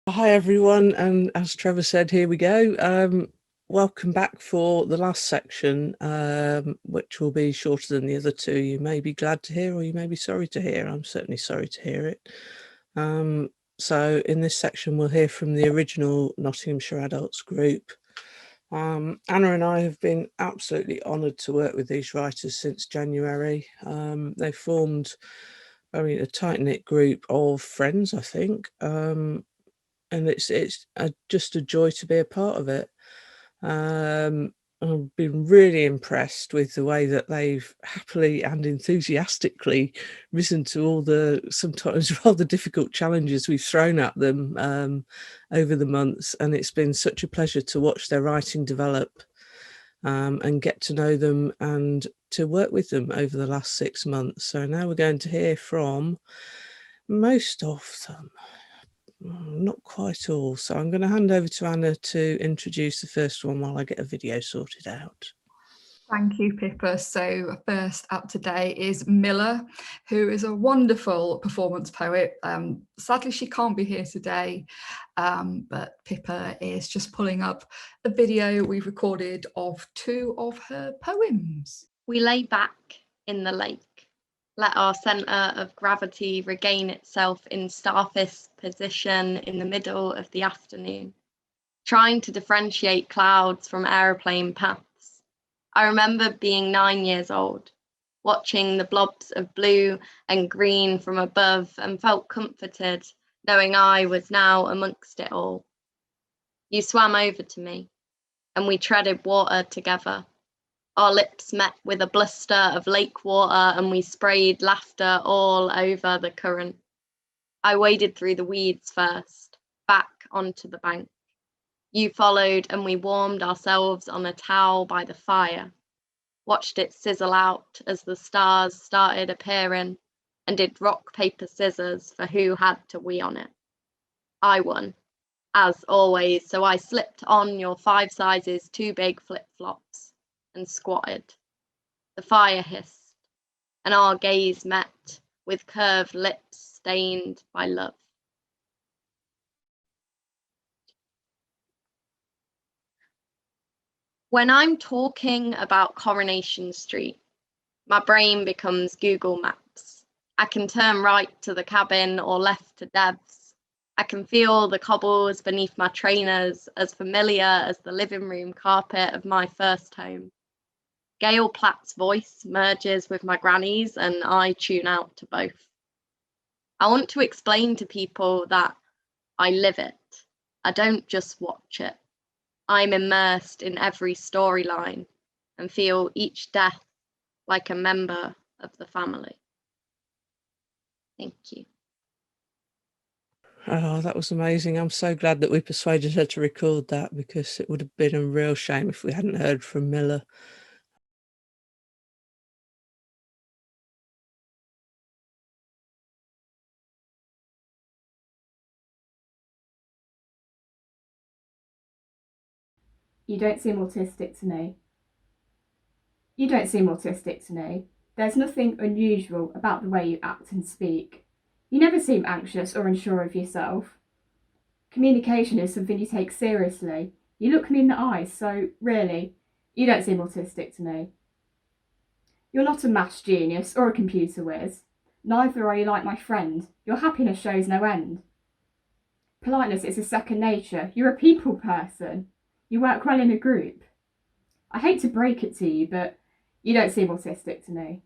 Hi everyone, and as Trevor said, here we go. Welcome back for the last section, which will be shorter than the other two. You may be glad to hear, or you may be sorry to hear. I'm certainly sorry to hear it. So in this section, we'll hear from the original Nottinghamshire Adults group. Anna and I have been absolutely honoured to work with these writers since January. They formed, a tight-knit group of friends, I think. And it's just a joy to be a part of it. I've been really impressed with the way that they've happily and enthusiastically risen to all the sometimes rather difficult challenges we've thrown at them over the months, and it's been such a pleasure to watch their writing develop and get to know them and to work with them over the last 6 months. So now we're going to hear from most of them. Not quite all. So I'm going to hand over to Anna to introduce the first one while I get a video sorted out. Thank you, Pippa. So first up today is Milla, who is a wonderful performance poet. Sadly, she can't be here today, but Pippa is just pulling up a video we've recorded of 2 of her poems. We lay back in the lake. Let our centre of gravity regain itself in starfish position in the middle of the afternoon, trying to differentiate clouds from aeroplane paths. I remember being 9 years old, watching the blobs of blue and green from above, and felt comforted, knowing I was now amongst it all. You swam over to me, and we treaded water together. Our lips met with a bluster of lake water, and we sprayed laughter all over the current. I waded through the weeds first, back onto the bank. You followed, and we warmed ourselves on a towel by the fire, watched it sizzle out as the stars started appearing, and did rock, paper, scissors for who had to wee on it. I won, as always, so I slipped on your 5 sizes too big flip-flops and squatted. The fire hissed, and our gaze met with curved lips stained by love. When I'm talking about Coronation Street, my brain becomes Google Maps. I can turn right to the cabin or left to Dev's. I can feel the cobbles beneath my trainers, as familiar as the living room carpet of my first home. Gail Platt's voice merges with my granny's, and I tune out to both. I want to explain to people that I live it. I don't just watch it. I'm immersed in every storyline and feel each death like a member of the family. Thank you. Oh, that was amazing. I'm so glad that we persuaded her to record that, because it would have been a real shame if we hadn't heard from Milla. You don't seem autistic to me. You don't seem autistic to me. There's nothing unusual about the way you act and speak. You never seem anxious or unsure of yourself. Communication is something you take seriously. You look me in the eyes, so really, you don't seem autistic to me. You're not a maths genius or a computer whiz. Neither are you like my friend. Your happiness shows no end. Politeness is a second nature. You're a people person. You work well in a group. I hate to break it to you, but you don't seem autistic to me.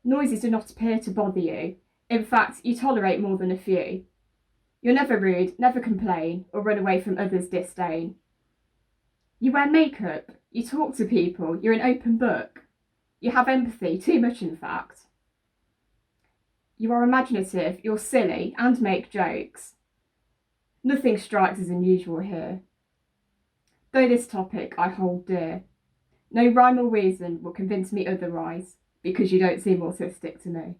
Noises do not appear to bother you. In fact, you tolerate more than a few. You're never rude, never complain, or run away from others' disdain. You wear makeup, you talk to people, you're an open book. You have empathy, too much in fact. You are imaginative, you're silly, and make jokes. Nothing strikes as unusual here. Though this topic I hold dear, no rhyme or reason will convince me otherwise, because you don't seem autistic to me.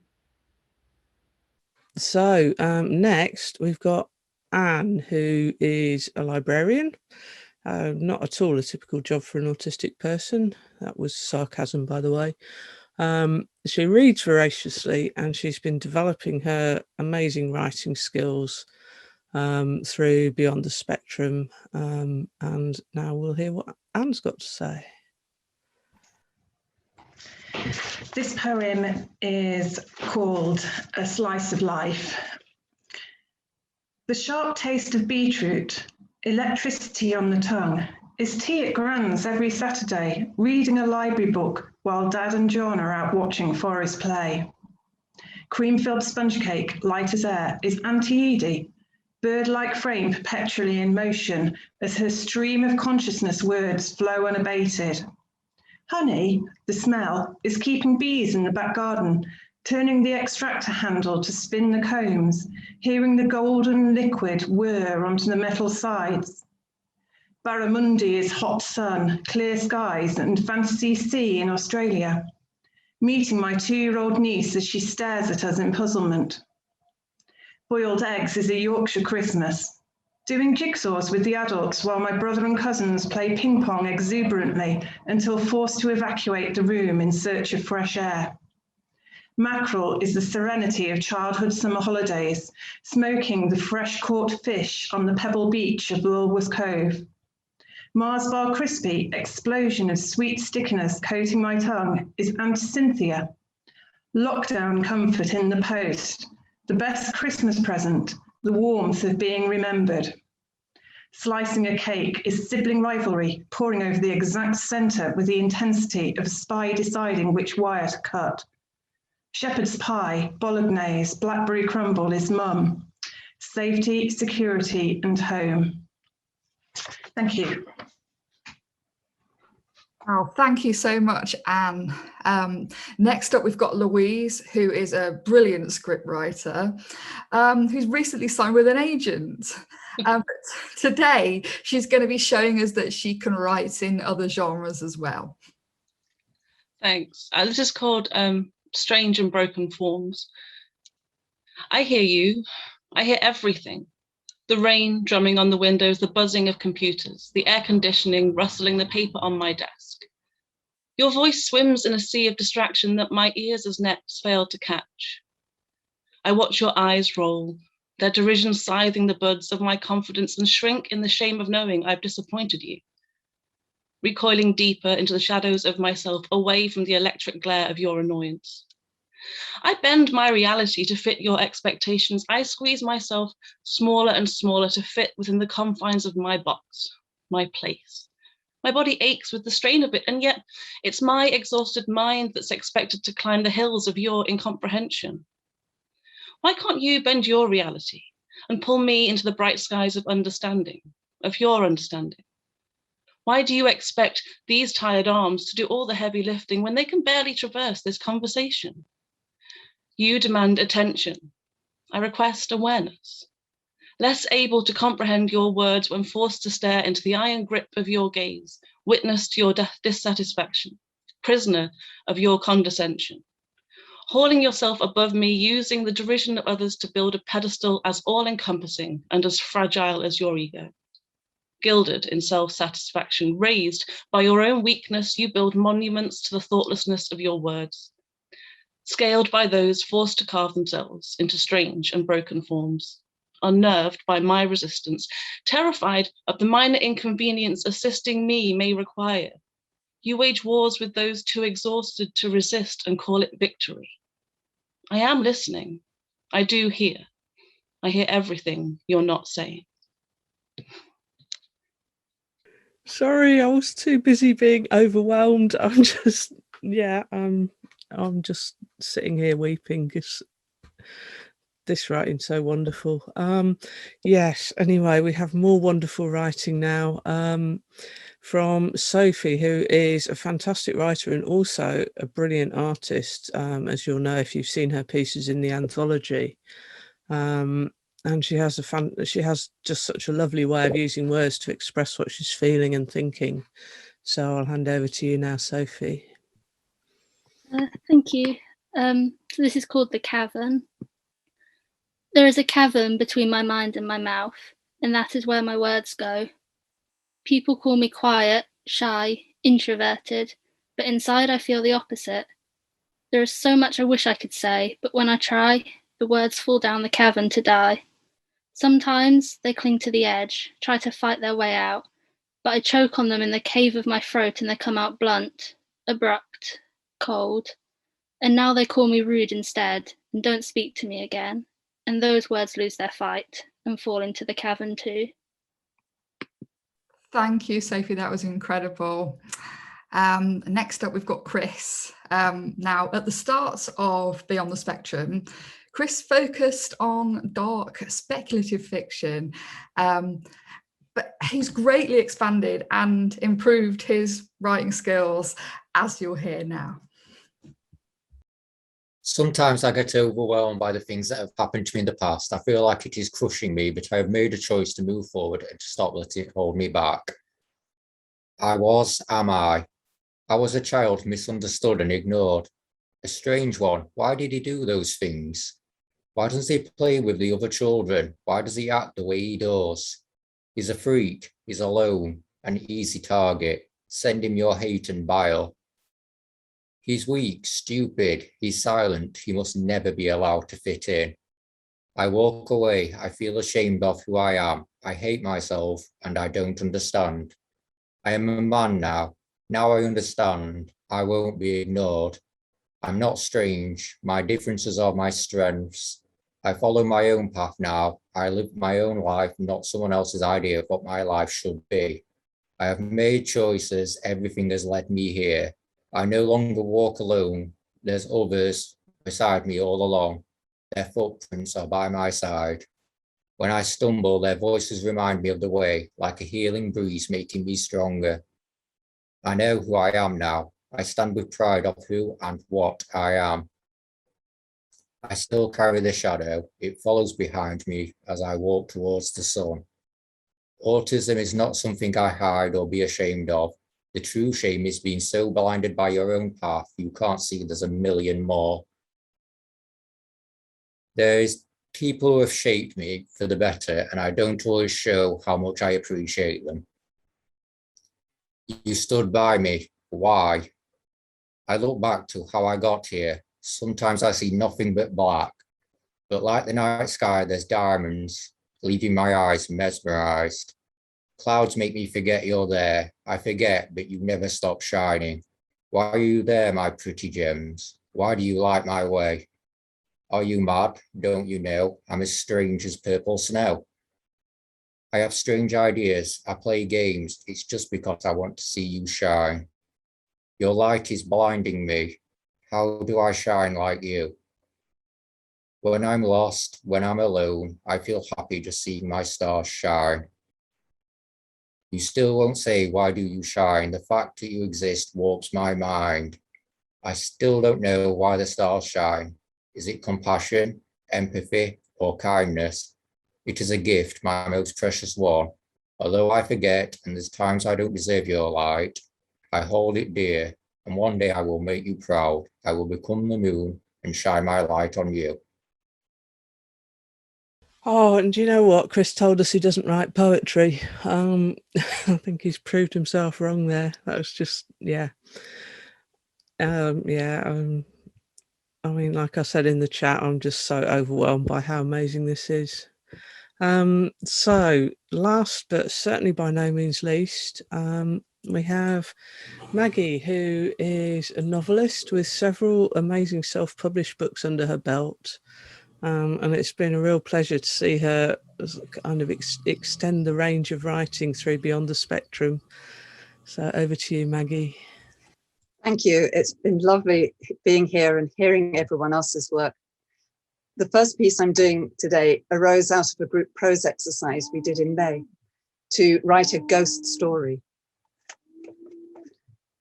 So next we've got Anne, who is a librarian. Not at all a typical job for an autistic person. That was sarcasm, by the way. She reads voraciously, and she's been developing her amazing writing skills through Beyond the Spectrum. And now we'll hear what Anne's got to say. This poem is called A Slice of Life. The sharp taste of beetroot, electricity on the tongue, is tea at Gran's every Saturday, reading a library book while Dad and John are out watching Forest play. Cream-filled sponge cake, light as air, is Auntie Edie, bird-like frame perpetually in motion as her stream of consciousness words flow unabated. Honey, the smell, is keeping bees in the back garden, turning the extractor handle to spin the combs, hearing the golden liquid whir onto the metal sides. Barramundi is hot sun, clear skies, and fantasy sea in Australia. Meeting my 2-year-old niece as she stares at us in puzzlement. Boiled eggs is a Yorkshire Christmas. Doing jigsaws with the adults while my brother and cousins play ping pong exuberantly until forced to evacuate the room in search of fresh air. Mackerel is the serenity of childhood summer holidays, smoking the fresh caught fish on the pebble beach of Lulworth Cove. Mars bar crispy, explosion of sweet stickiness coating my tongue, is Aunt Cynthia. Lockdown comfort in the post, the best Christmas present, the warmth of being remembered. Slicing a cake is sibling rivalry, pouring over the exact centre with the intensity of a spy deciding which wire to cut. Shepherd's pie, bolognese, blackberry crumble is mum. Safety, security, and home. Thank you. Oh, thank you so much, Anne. Next up, we've got Louise, who is a brilliant scriptwriter, who's recently signed with an agent. Today, she's going to be showing us that she can write in other genres as well. Thanks. This is called Strange and Broken Forms. I hear you. I hear everything. The rain drumming on the windows, the buzzing of computers, the air conditioning rustling the paper on my desk. Your voice swims in a sea of distraction that my ears as nets failed to catch. I watch your eyes roll, their derision scything the buds of my confidence, and shrink in the shame of knowing I've disappointed you. Recoiling deeper into the shadows of myself, away from the electric glare of your annoyance. I bend my reality to fit your expectations. I squeeze myself smaller and smaller to fit within the confines of my box, my place. My body aches with the strain of it, and yet it's my exhausted mind that's expected to climb the hills of your incomprehension. Why can't you bend your reality and pull me into the bright skies of understanding, of your understanding? Why do you expect these tired arms to do all the heavy lifting when they can barely traverse this conversation? You demand attention. I request awareness. Less able to comprehend your words when forced to stare into the iron grip of your gaze, witness to your dissatisfaction, prisoner of your condescension. Hauling yourself above me, using the derision of others to build a pedestal as all-encompassing and as fragile as your ego. Gilded in self-satisfaction, raised by your own weakness, you build monuments to the thoughtlessness of your words. Scaled by those forced to carve themselves into strange and broken forms, unnerved by my resistance, terrified of the minor inconvenience assisting me may require. You wage wars with those too exhausted to resist and call it victory. I am listening. I do hear. I hear everything you're not saying. Sorry, I was too busy being overwhelmed. I'm just sitting here weeping because this writing's so wonderful. Yes, anyway, we have more wonderful writing now from Sophie, who is a fantastic writer and also a brilliant artist, as you'll know if you've seen her pieces in the anthology. And she has just such a lovely way of using words to express what she's feeling and thinking. So I'll hand over to you now, Sophie. Thank you. So this is called The Cavern. There is a cavern between my mind and my mouth, and that is where my words go. People call me quiet, shy, introverted, but inside I feel the opposite. There is so much I wish I could say, but when I try, the words fall down the cavern to die. Sometimes they cling to the edge, try to fight their way out, but I choke on them in the cave of my throat and they come out blunt, abrupt, cold. And now they call me rude instead and don't speak to me again. And those words lose their fight and fall into the cavern too. Thank you, Sophie. That was incredible. Next up, we've got Chris. Now, at the start of Beyond the Spectrum, Chris focused on dark speculative fiction, but he's greatly expanded and improved his writing skills, as you'll hear now. Sometimes I get overwhelmed by the things that have happened to me in the past. I feel like it is crushing me, but I have made a choice to move forward and to stop letting it hold me back. I was a child misunderstood and ignored. A strange one. Why did he do those things? Why doesn't he play with the other children? Why does he act the way he does? He's a freak. He's alone. An easy target. Send him your hate and bile. He's weak, stupid, he's silent, he must never be allowed to fit in. I walk away, I feel ashamed of who I am, I hate myself, and I don't understand. I am a man now I understand, I won't be ignored. I'm not strange, my differences are my strengths. I follow my own path now, I live my own life, not someone else's idea of what my life should be. I have made choices, everything has led me here. I no longer walk alone. There's others beside me all along. Their footprints are by my side. When I stumble, their voices remind me of the way, like a healing breeze making me stronger. I know who I am now. I stand with pride of who and what I am. I still carry the shadow. It follows behind me as I walk towards the sun. Autism is not something I hide or be ashamed of. The true shame is being so blinded by your own path, you can't see there's a million more. There's people who have shaped me for the better, and I don't always show how much I appreciate them. You stood by me. Why? I look back to how I got here. Sometimes I see nothing but black, but like the night sky, there's diamonds, leaving my eyes mesmerized. Clouds make me forget you're there. I forget, but you never stop shining. Why are you there, my pretty gems? Why do you light my way? Are you mad? Don't you know? I'm as strange as purple snow. I have strange ideas. I play games. It's just because I want to see you shine. Your light is blinding me. How do I shine like you? When I'm lost, when I'm alone, I feel happy just seeing my stars shine. You still won't say, why do you shine? The fact that you exist warps my mind. I still don't know why the stars shine. Is it compassion, empathy, or kindness? It is a gift, my most precious one. Although I forget, and there's times I don't deserve your light, I hold it dear, and one day I will make you proud. I will become the moon and shine my light on you. Oh, and do you know what? Chris told us he doesn't write poetry. I think he's proved himself wrong there. That was just, yeah. I mean, like I said in the chat, I'm just so overwhelmed by how amazing this is. So last, but certainly by no means least, we have Maggie, who is a novelist with several amazing self-published books under her belt. And it's been a real pleasure to see her kind of extend the range of writing through Beyond the Spectrum. So over to you, Maggie. Thank you. It's been lovely being here and hearing everyone else's work. The first piece I'm doing today arose out of a group prose exercise we did in May to write a ghost story.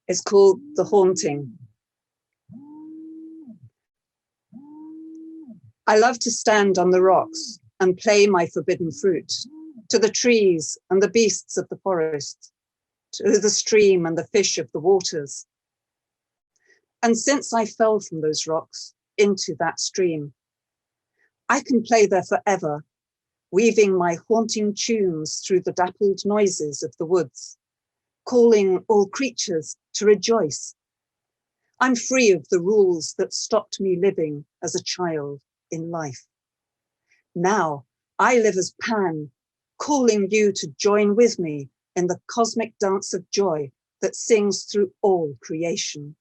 It's called The Haunting. I love to stand on the rocks and play my forbidden fruit to the trees and the beasts of the forest, to the stream and the fish of the waters. And since I fell from those rocks into that stream, I can play there forever, weaving my haunting tunes through the dappled noises of the woods, calling all creatures to rejoice. I'm free of the rules that stopped me living as a child in life. Now I live as Pan, calling you to join with me in the cosmic dance of joy that sings through all creation.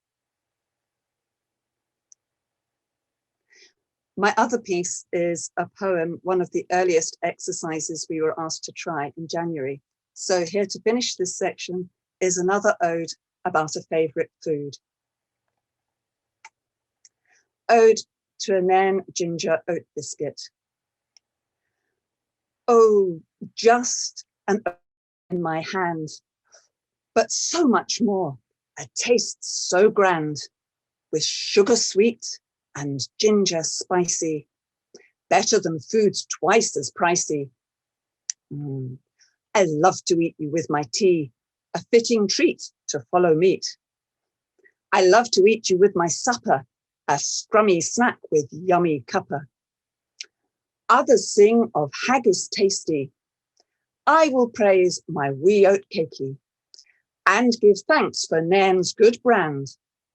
My other piece is a poem, one of the earliest exercises we were asked to try in January. So here to finish this section is another ode about a favourite food. Ode to a Nairn ginger oat biscuit. Oh, just an oat in my hand, but so much more, a taste so grand, with sugar sweet and ginger spicy, better than foods twice as pricey. I love to eat you with my tea, a fitting treat to follow meat. I love to eat you with my supper, a scrummy snack with yummy cuppa. Others sing of haggis tasty. I will praise my wee oat cakey and give thanks for Nairn's good brand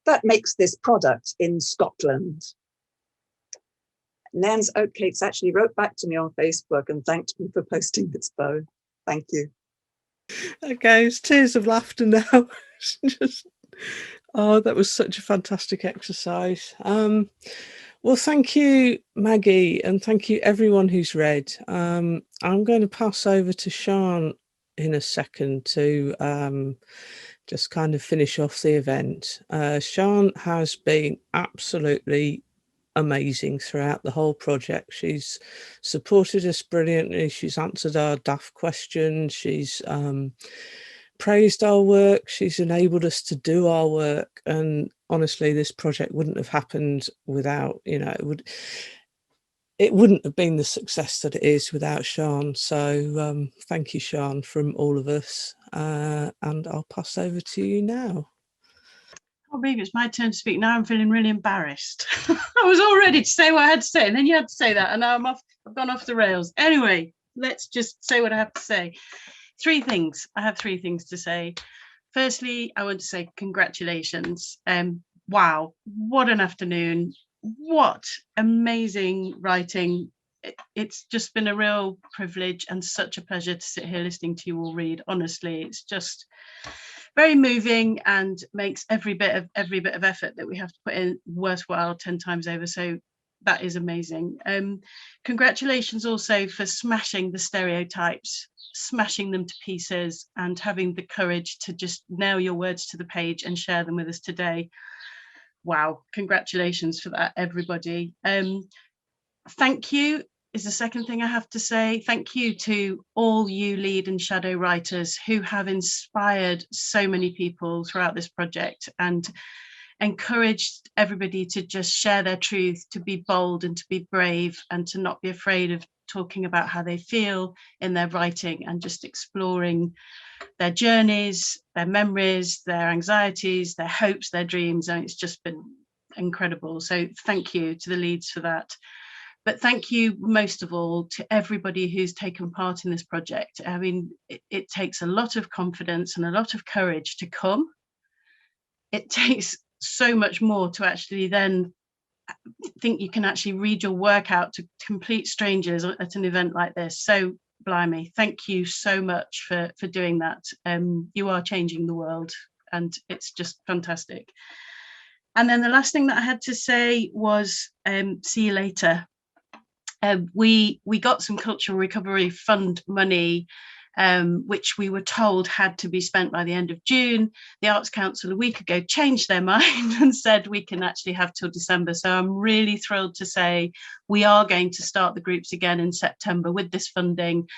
that makes this product in Scotland. Nairn's Oatcakes actually wrote back to me on Facebook and thanked me for posting this poem. Thank you. Okay, it's tears of laughter now. Just, oh, that was such a fantastic exercise. Well, thank you, Maggie, and thank you everyone who's read. I'm going to pass over to Sian in a second to just kind of finish off the event. Sian has been absolutely amazing throughout the whole project. She's supported us brilliantly. She's answered our daft questions. She's praised our work. She's enabled us to do our work. And honestly, this project wouldn't have happened without, you know, it wouldn't have been the success that it is without Sian. So thank you, Sian, from all of us. And I'll pass over to you now. Oh, baby, it's my turn to speak. Now I'm feeling really embarrassed. I was all ready to say what I had to say, and then you had to say that, and now I've gone off the rails. Anyway, let's just say what I have to say. Three things. I have three things to say. Firstly, I want to say congratulations. Wow, what an afternoon. What amazing writing. It's just been a real privilege and such a pleasure to sit here listening to you all read. Honestly, it's just very moving and makes every bit of effort that we have to put in worthwhile 10 times over. So that is amazing. Congratulations also for smashing the stereotypes, smashing them to pieces, and having the courage to just nail your words to the page and share them with us today. Wow, congratulations for that, everybody. Thank you is the second thing I have to say. Thank you to all you lead and shadow writers who have inspired so many people throughout this project and encouraged everybody to just share their truth, to be bold and to be brave and to not be afraid of talking about how they feel in their writing and just exploring their journeys, their memories, their anxieties, their hopes, their dreams. And it's just been incredible. So thank you to the leads for that. But thank you most of all to everybody who's taken part in this project. I mean, it takes a lot of confidence and a lot of courage to come. It takes so much more to actually then think you can actually read your work out to complete strangers at an event like this. So blimey, thank you so much for doing that. You are changing the world and it's just fantastic. And then the last thing that I had to say was see you later. We got some Cultural Recovery Fund money, which we were told had to be spent by the end of June. The Arts Council a week ago changed their mind and said we can actually have till December. So I'm really thrilled to say we are going to start the groups again in September with this funding.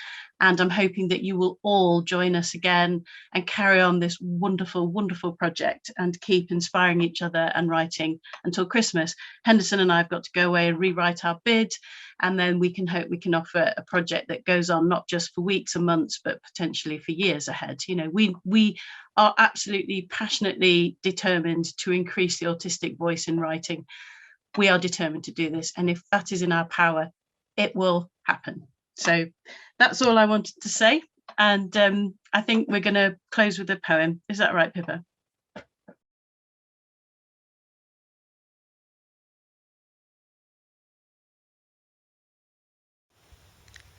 And I'm hoping that you will all join us again and carry on this wonderful, wonderful project and keep inspiring each other and writing until Christmas. Henderson and I have got to go away and rewrite our bid, and then we can hope we can offer a project that goes on not just for weeks and months, but potentially for years ahead. You know, we are absolutely passionately determined to increase the autistic voice in writing. We are determined to do this, and if that is in our power, it will happen. So that's all I wanted to say. And I think we're going to close with a poem. Is that right, Pippa?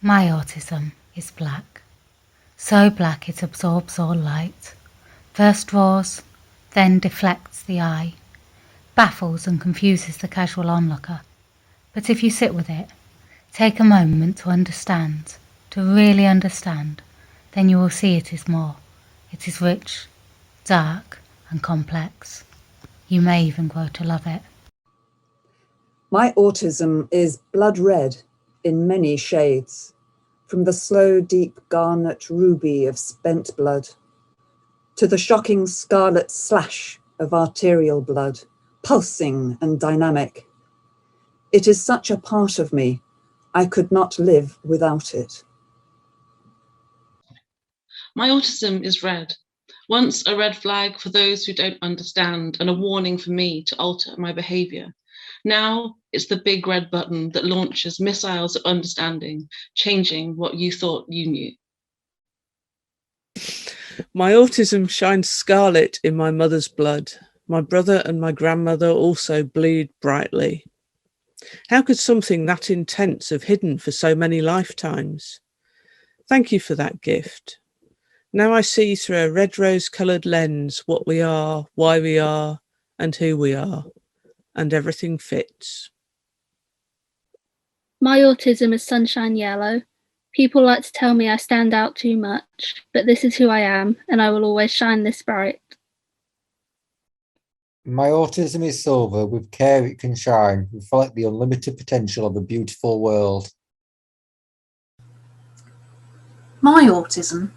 My autism is black. So black it absorbs all light. First draws, then deflects the eye. Baffles and confuses the casual onlooker. But if you sit with it, take a moment to understand, to really understand, then you will see it is more. It is rich, dark, and complex. You may even grow to love it. My autism is blood red in many shades, from the slow, deep garnet ruby of spent blood to the shocking scarlet slash of arterial blood, pulsing and dynamic. It is such a part of me, I could not live without it. My autism is red. Once a red flag for those who don't understand and a warning for me to alter my behaviour. Now it's the big red button that launches missiles of understanding, changing what you thought you knew. My autism shines scarlet in my mother's blood. My brother and my grandmother also bleed brightly. How could something that intense have hidden for so many lifetimes? Thank you for that gift. Now I see through a red rose-coloured lens what we are, why we are, and who we are, and everything fits. My autism is sunshine yellow. People like to tell me I stand out too much, but this is who I am, and I will always shine this bright. My autism is silver. With care it can shine, reflect the unlimited potential of a beautiful world. My autism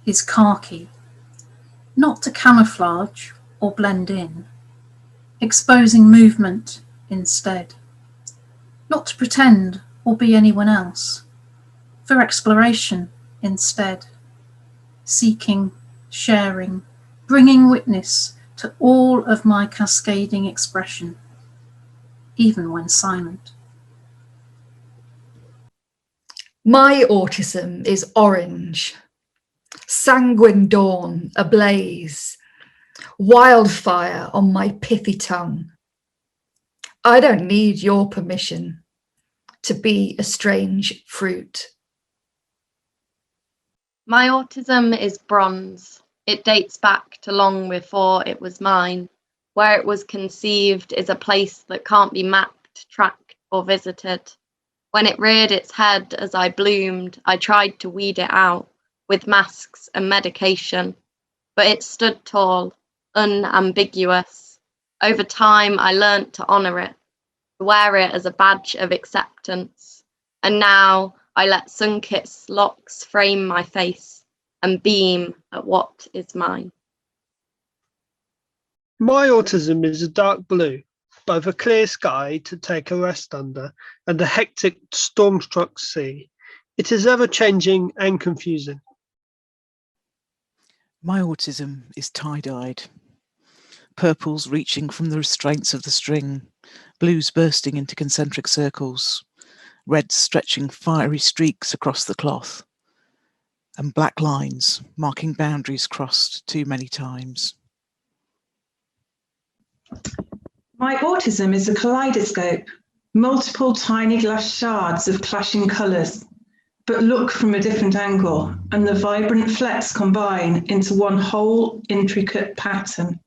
is khaki, not to camouflage or blend in, exposing movement instead, not to pretend or be anyone else, for exploration instead, seeking, sharing, bringing witness to all of my cascading expression, even when silent. My autism is orange, sanguine dawn ablaze, wildfire on my pithy tongue. I don't need your permission to be a strange fruit. My autism is bronze. It dates back to long before it was mine. Where it was conceived is a place that can't be mapped, tracked, or visited. When it reared its head as I bloomed, I tried to weed it out with masks and medication, but it stood tall, unambiguous. Over time, I learnt to honour it, to wear it as a badge of acceptance, and now I let Sunkit's locks frame my face and beam at what is mine. My autism is a dark blue, both a clear sky to take a rest under and a hectic storm-struck sea. It is ever-changing and confusing. My autism is tie-dyed. Purples reaching from the restraints of the string, blues bursting into concentric circles, reds stretching fiery streaks across the cloth, and black lines marking boundaries crossed too many times. My autism is a kaleidoscope, multiple tiny glass shards of clashing colours, but look from a different angle, and the vibrant flecks combine into one whole intricate pattern.